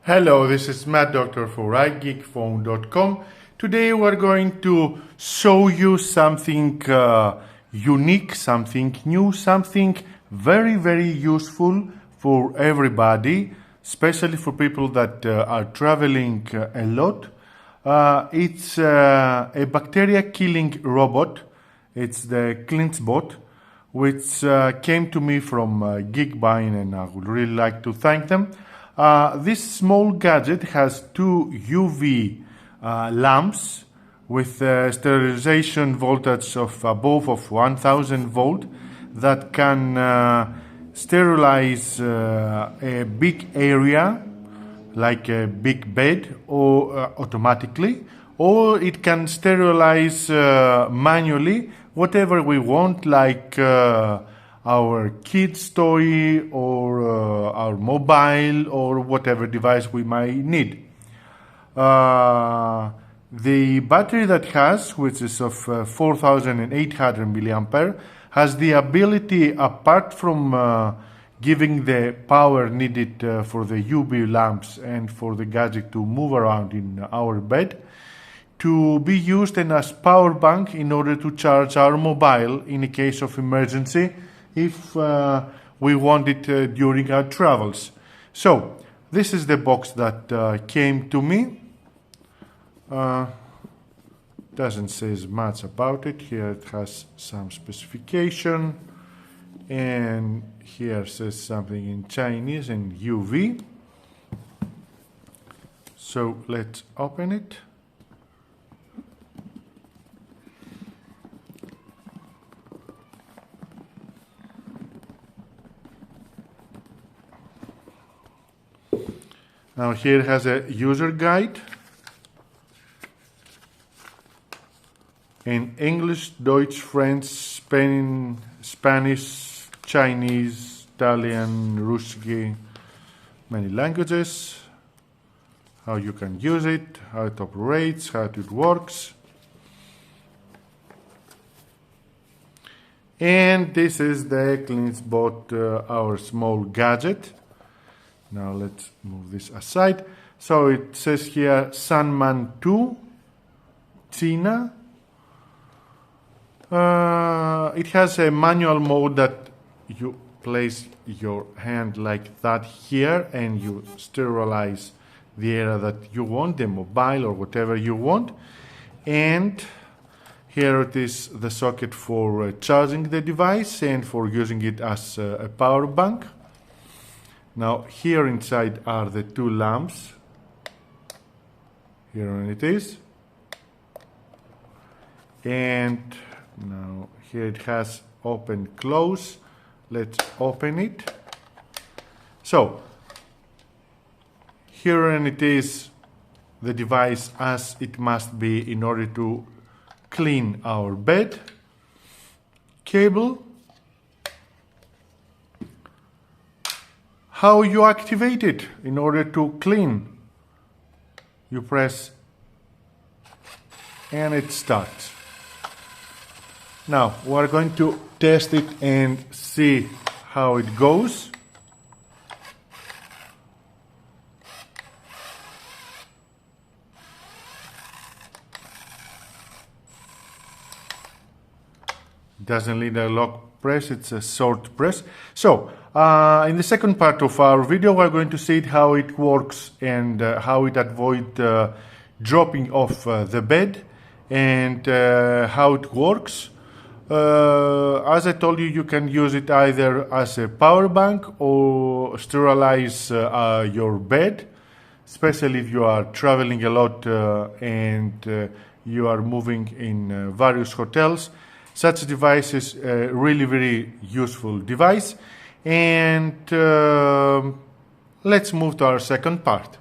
Hello, this is Matt Doctor for iGeekPhone.com. Today we're going to show you something unique, something new, something very useful for everybody, especially for people that are traveling a lot. It's a bacteria killing robot. It's the CleanseBot, which came to me from Geekbine, and I would really like to thank them. This small gadget has two UV lamps with sterilization voltage of above of 1000 volt that can sterilize a big area like a big bed or automatically, or it can sterilize manually whatever we want, like our kid's toy or our mobile or whatever device we might need. The battery that has, which is of 4800 milliampere, has the ability, apart from giving the power needed for the UV lamps and for the gadget to move around in our bed, to be used as power bank in order to charge our mobile in a case of emergency if we want it during our travels. So this is the box that came to me. Doesn't say much about it. Here it has some specification, and here says something in Chinese and UV. So let's open it. Now here it has a user guide in English, Deutsch, French, Spanish, Chinese, Italian, Ruski, many languages, how you can use it, how it operates, how it works. And this is the CleanseBot, our small gadget. Now let's move this aside. So it says here SunMan 2, China. It has a manual mode that you place your hand like that here and you sterilize the area that you want, the mobile or whatever you want. And here it is, the socket for charging the device and for using it as a power bank. Now here inside are the two lamps. Here it is. And now here it has open, close. Let's open it. So here it is, the device as it must be in order to clean our bed. Cable. How you activate it in order to clean. You press and it starts. Now we're going to test it and see how it goes. Doesn't need a lock press, it's a short press. So in the second part of our video, we're going to see how it works and how it avoids dropping off the bed and how it works. As I told you, you can use it either as a power bank or sterilize your bed, especially if you are traveling a lot and you are moving in various hotels. Such a device is a really very useful device. And let's move to our second part.